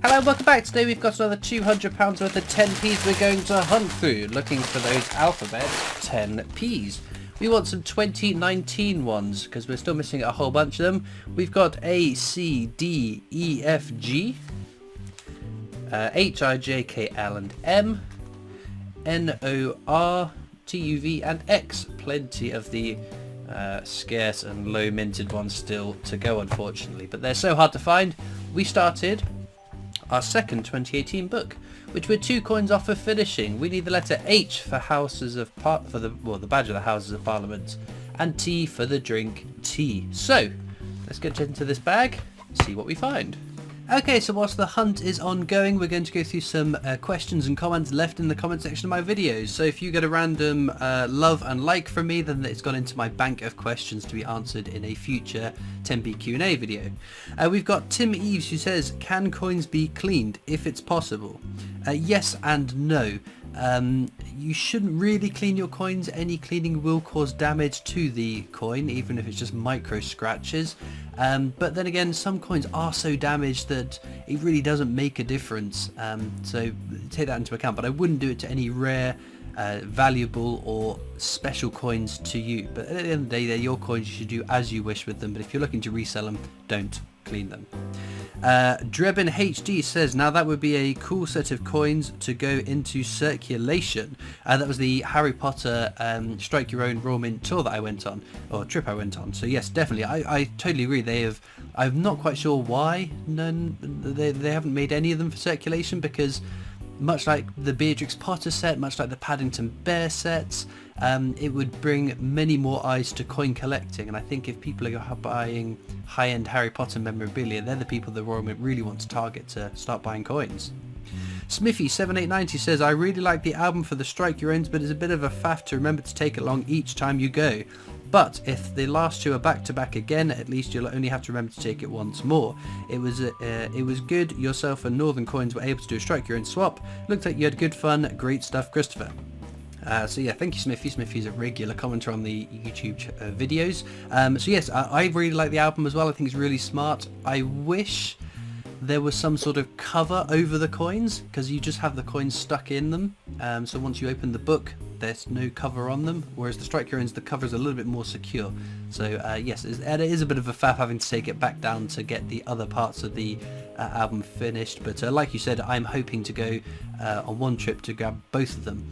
Hello, welcome back. Today we've got another £200 worth of 10p's we're going to hunt through, looking for those alphabet 10p's. We want some 2019 ones, because we're still missing a whole bunch of them. We've got A, C, D, E, F, G, H, I, J, K, L and M, N, O, R, T, U, V and X. Plenty of the scarce and low minted ones still to go, unfortunately, but they're so hard to find. We started our second 2018 book, which we're 2 coins off of finishing. We need the letter H for Houses of the badge of the Houses of Parliament, and T for the drink tea. So let's get into this bag and see what we find. Okay, so whilst the hunt is ongoing, we're going to go through some questions and comments left in the comment section of my videos. So if you get a random love and like from me, then it's gone into my bank of questions to be answered in a future 10p Q&A video. We've got Tim Eves, who says, can coins be cleaned if it's possible? Yes and no. You shouldn't really clean your coins. Any cleaning will cause damage to the coin, even if it's just micro scratches. But then again, some coins are so damaged that it really doesn't make a difference. So take that into account, but I wouldn't do it to any rare, valuable or special coins to you. But at the end of the day, they're your coins. You should do as you wish with them. But if you're looking to resell them, don't clean them. Drebin HD says, now that would be a cool set of coins to go into circulation. That was the Harry Potter Strike Your Own Raw Mint tour that I went on, or trip I went on. So yes, definitely, I totally agree. I'm not quite sure why they haven't made any of them for circulation, because much like the Beatrix Potter set, much like the Paddington Bear sets, it would bring many more eyes to coin collecting, and I think if people are buying high-end Harry Potter memorabilia, they're the people the Royal Mint really want to target to start buying coins. Smithy7890 says, I really like the album for the Strike Your Owns, but it's a bit of a faff to remember to take it along each time you go. But if the last 2 are back to back again, at least you'll only have to remember to take it once more. It was good. Yourself and Northern Coins were able to do a Strike Your Own swap. Looked like you had good fun. Great stuff, Christopher. So yeah, thank you, Smithy. Smithy's a regular commenter on the YouTube videos. So yes, I really like the album as well. I think it's really smart. I wish there was some sort of cover over the coins, because you just have the coins stuck in them. So once you open the book, there's no cover on them, whereas the Strike Your Owns, the cover is a little bit more secure. So yes, it is a bit of a faff having to take it back down to get the other parts of the album finished. But like you said, I'm hoping to go on one trip to grab both of them.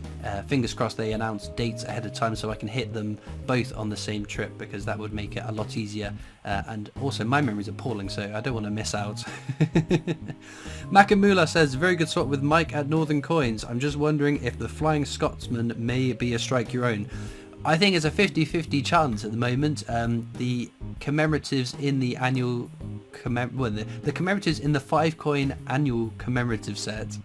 Fingers crossed they announce dates ahead of time so I can hit them both on the same trip, because that would make it a lot easier. And also my memory's appalling, so I don't want to miss out. Makamula says, very good swap with Mike at Northern Coins. I'm just wondering if the Flying Scotsman may be a Strike Your Own. I think it's a 50-50 chance at the moment. The commemoratives in the annual the commemoratives in the 5-coin annual commemorative set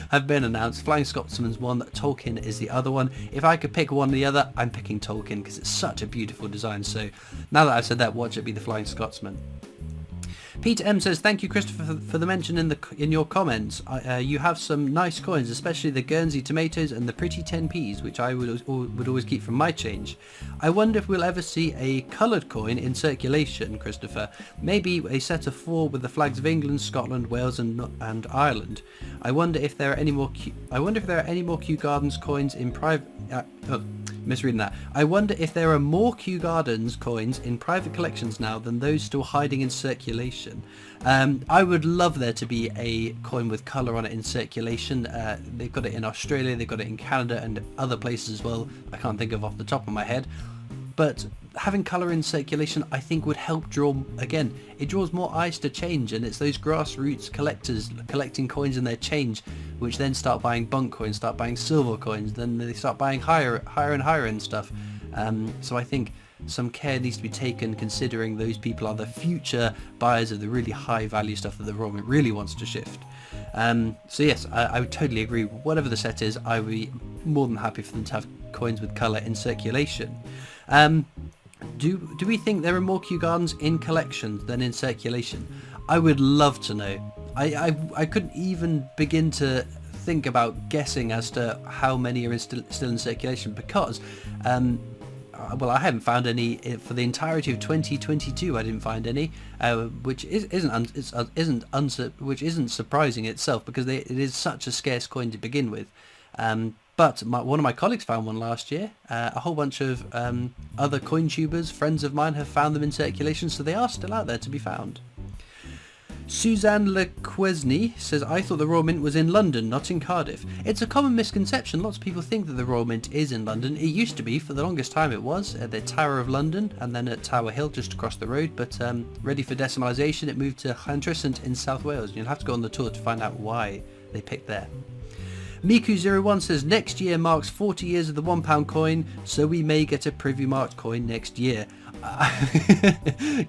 have been announced. Flying Scotsman's one, Tolkien is the other one. If I could pick one or the other, I'm picking Tolkien, because it's such a beautiful design. So now that I've said that, watch it be the Flying Scotsman. Peter M says, thank you, Christopher, for the mention in your comments. You have some nice coins, especially the Guernsey tomatoes and the pretty 10p's, which I would always keep from my change. I wonder if we'll ever see a coloured coin in circulation, Christopher. Maybe a set of 4 with the flags of England, Scotland, Wales and Ireland. I wonder if there are any more Kew Gardens coins in private... misreading that. I wonder if there are more Kew Gardens coins in private collections now than those still hiding in circulation. I would love there to be a coin with colour on it in circulation. They've got it in Australia, they've got it in Canada and other places as well. I can't think of off the top of my head. But having colour in circulation, I think, would help draw, again, it draws more eyes to change, and it's those grassroots collectors collecting coins in their change, which then start buying bunk coins, start buying silver coins, then they start buying higher and higher end stuff. So I think some care needs to be taken, considering those people are the future buyers of the really high value stuff that the Royal Mint really wants to shift. So yes, I would totally agree. Whatever the set is, I would be more than happy for them to have coins with colour in circulation. Do we think there are more Kew Gardens in collections than in circulation? I would love to know. I couldn't even begin to think about guessing as to how many are still in circulation, because well, I haven't found any for the entirety of 2022. I didn't find any, which isn't surprising itself, because it is such a scarce coin to begin with. But one of my colleagues found one last year. A whole bunch of other coin tubers, friends of mine, have found them in circulation, so they are still out there to be found. Suzanne Lequesny says, I thought the Royal Mint was in London, not in Cardiff. It's a common misconception. Lots of people think that the Royal Mint is in London. It used to be. For the longest time it was at the Tower of London, and then at Tower Hill just across the road. But ready for decimalisation, it moved to Llantrisant in South Wales. You'll have to go on the tour to find out why they picked there. Miku01 says, next year marks 40 years of the £1 coin, so we may get a privy marked coin next year.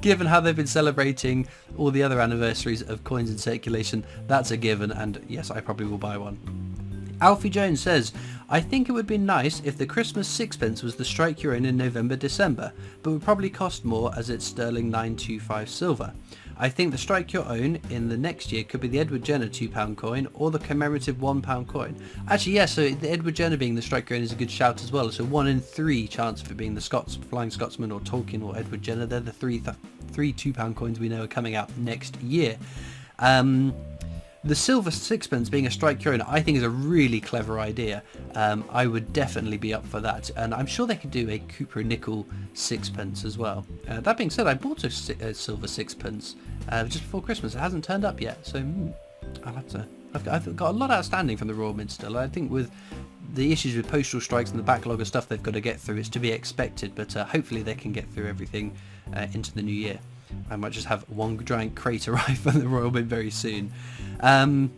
Given how they've been celebrating all the other anniversaries of coins in circulation, that's a given, and yes, I probably will buy one. Alfie Jones says, I think it would be nice if the Christmas sixpence was the strike your own in November-December, but would probably cost more as it's sterling 925 silver. I think the strike your own in the next year could be the Edward Jenner £2 coin or the commemorative £1 coin. Actually, yes, so the Edward Jenner being the strike your own is a good shout as well. So 1 in 3 chance of it being the Flying Scotsman or Tolkien or Edward Jenner. They're the three £2 coins we know are coming out next year. The silver sixpence being a strike your own, I think, is a really clever idea. I would definitely be up for that, and I'm sure they could do a Cooper nickel sixpence as well. That being said, I bought a silver sixpence just before Christmas. It hasn't turned up yet, so I'll have to. I've got a lot outstanding from the Royal Mint still. I think with the issues with postal strikes and the backlog of stuff they've got to get through, it's to be expected, but hopefully they can get through everything into the new year. I might just have one giant crate arrive from the Royal Mint very soon. And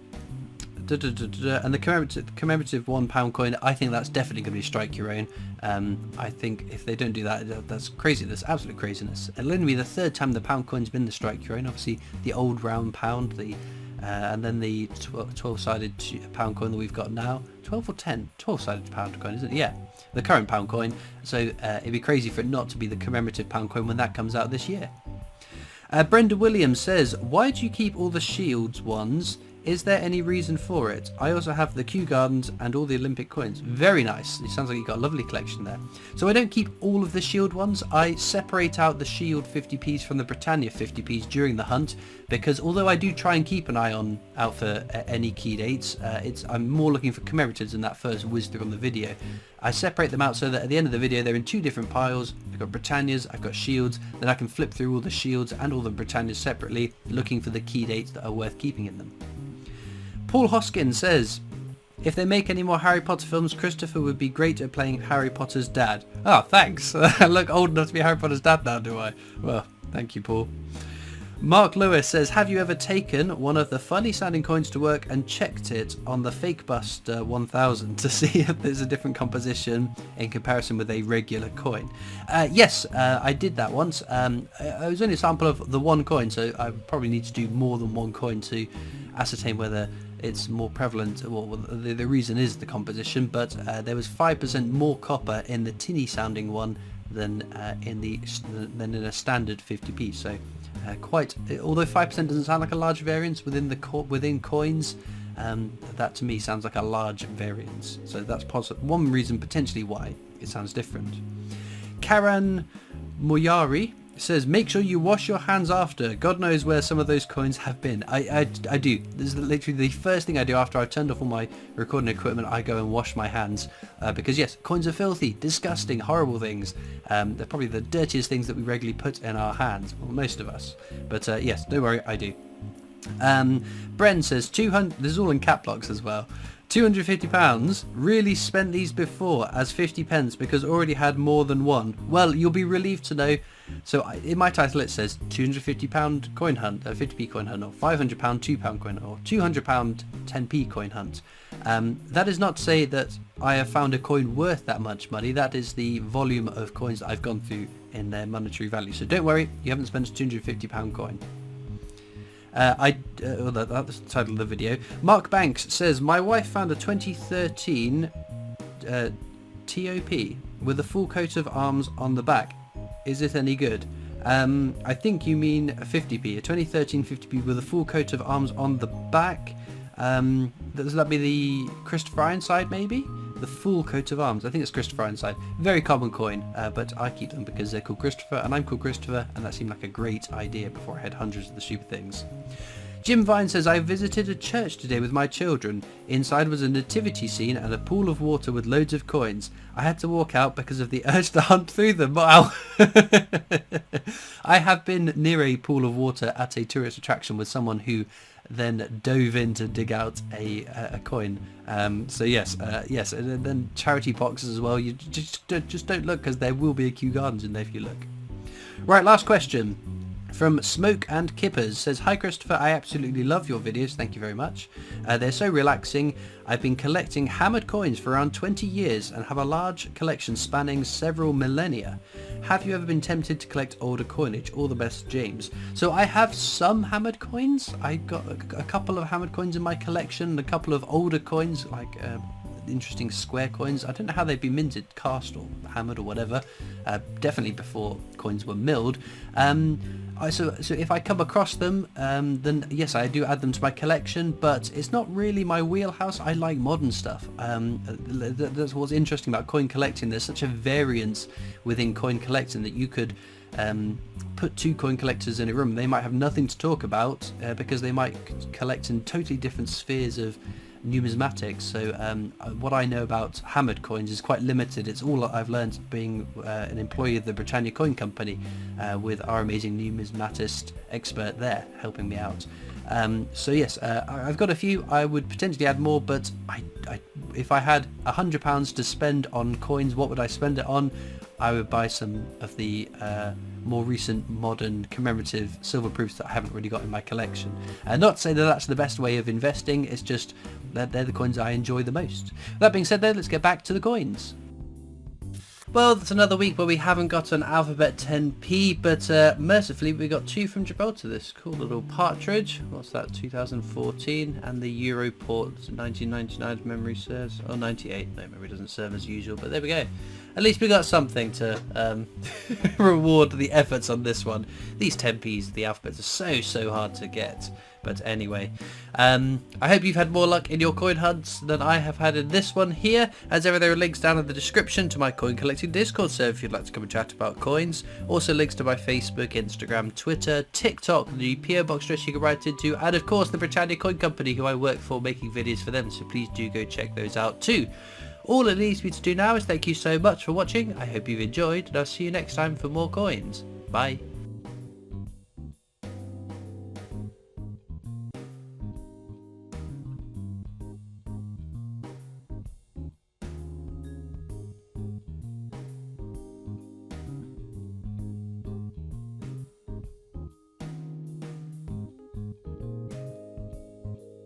the commemorative £1 coin, I think that's definitely going to be strike your own. I think if they don't do that, that's crazy. That's absolute craziness. It'll only be the third time the pound coin's been the strike your own. Obviously, the old round pound, and then the 12-sided pound coin that we've got now. 12 or 10? 12-sided pound coin, isn't it? Yeah, the current pound coin. So it'd be crazy for it not to be the commemorative pound coin when that comes out this year. Brenda Williams says, why do you keep all the Shields ones? Is there any reason for it? I also have the Kew Gardens and all the Olympic coins. Very nice. It sounds like you've got a lovely collection there. So I don't keep all of the Shield ones. I separate out the Shield 50p's from the Britannia 50p's during the hunt, because although I do try and keep an eye out for any key dates, I'm more looking for commemoratives in that first whiz through on the video. I separate them out so that at the end of the video they're in two different piles. I've got Britannias, I've got Shields, then I can flip through all the Shields and all the Britannias separately, looking for the key dates that are worth keeping in them. Paul Hoskins says, if they make any more Harry Potter films, Christopher would be great at playing Harry Potter's dad. Oh, thanks. I look old enough to be Harry Potter's dad now, do I? Well, thank you, Paul. Mark Lewis says, have you ever taken one of the funny sounding coins to work and checked it on the Fake Bust 1000 to see if there's a different composition in comparison with a regular coin? Yes, I did that once. It was only a sample of the one coin, so I probably need to do more than one coin to ascertain whether it's more prevalent. Well, the reason is the composition, but there was 5% more copper in the tinny sounding one than in a standard 50p. So although 5% doesn't sound like a large variance within coins, that to me sounds like a large variance. So that's one reason potentially why it sounds different. Karan Moyari says, make sure you wash your hands after. God knows where some of those coins have been. I do. This is literally the first thing I do after I've turned off all my recording equipment. I go and wash my hands because yes, coins are filthy, disgusting, horrible things. They're probably the dirtiest things that we regularly put in our hands, well, most of us. But yes, don't worry, I do. Bren says 200. This is all in cap locks as well. £250, really spent these before as 50p because already had more than one. Well, you'll be relieved to know. So in my title it says £250 coin hunt, 50p coin hunt, or £500 £2 coin, or £200 10p coin hunt. That is not to say that I have found a coin worth that much money. That is the volume of coins that I've gone through in their monetary value. So don't worry, you haven't spent a £250 coin. That's the title of the video. Mark Banks says, my wife found a 2013 TOP with a full coat of arms on the back. Is it any good? I think you mean a 50p, a 2013 50p with a full coat of arms on the back. Does that be the Christopher Ironside maybe? the full coat of arms. I think it's Christopher Ironside. Very common coin, but I keep them because they're called Christopher and I'm called Christopher, and that seemed like a great idea before I had hundreds of the stupid things. Jim Vine says, I visited a church today with my children. Inside was a nativity scene and a pool of water with loads of coins. I had to walk out because of the urge to hunt through them. Wow. I have been near a pool of water at a tourist attraction with someone who then dove in to dig out a coin. So yes, and then charity boxes as well. You just don't look, because there will be a Kew Gardens in there if you look. Right, last question. From Smoke and Kippers says, hi Christopher, I absolutely love your videos, thank you very much. They're so relaxing. I've been collecting hammered coins for around 20 years and have a large collection spanning several millennia. Have you ever been tempted to collect older coinage? All the best, James. So I have some hammered coins. I got a couple of hammered coins in my collection, a couple of older coins like interesting square coins. I don't know how they'd be minted, cast or hammered or whatever. Definitely before coins were milled. So if I come across them, then yes, I do add them to my collection, but it's not really my wheelhouse. I like modern stuff. That's what's interesting about coin collecting. There's such a variance within coin collecting that you could put two coin collectors in a room. They might have nothing to talk about because they might collect in totally different spheres of numismatics. So what I know about hammered coins is quite limited. It's all I've learned being an employee of the Britannia Coin Company with our amazing numismatist expert there helping me out. So yes, I've got a few. I would potentially add more, but if I had £100 to spend on coins, what would I spend it on? I would buy some of the more recent modern commemorative silver proofs that I haven't really got in my collection. Not to say that that's the best way of investing, it's just that they're the coins I enjoy the most. That being said though, let's get back to the coins. Well, that's another week where we haven't got an alphabet 10p, but mercifully we got two from Gibraltar. This cool little partridge, what's that, 2014, and the Europort 1999 if memory serves, or 98, no, memory doesn't serve as usual, but there we go. At least we got something to reward the efforts on this one. These 10p's, the alphabets, are so hard to get. But anyway, I hope you've had more luck in your coin hunts than I have had in this one here. As ever, there are links down in the description to my coin collecting Discord server if you'd like to come and chat about coins. Also links to my Facebook, Instagram, Twitter, TikTok, the PO box address you can write into, and of course the Britannia Coin Company who I work for, making videos for them, so please do go check those out too. All it leaves me to do now is thank you so much for watching. I hope you've enjoyed, and I'll see you next time for more coins. Bye.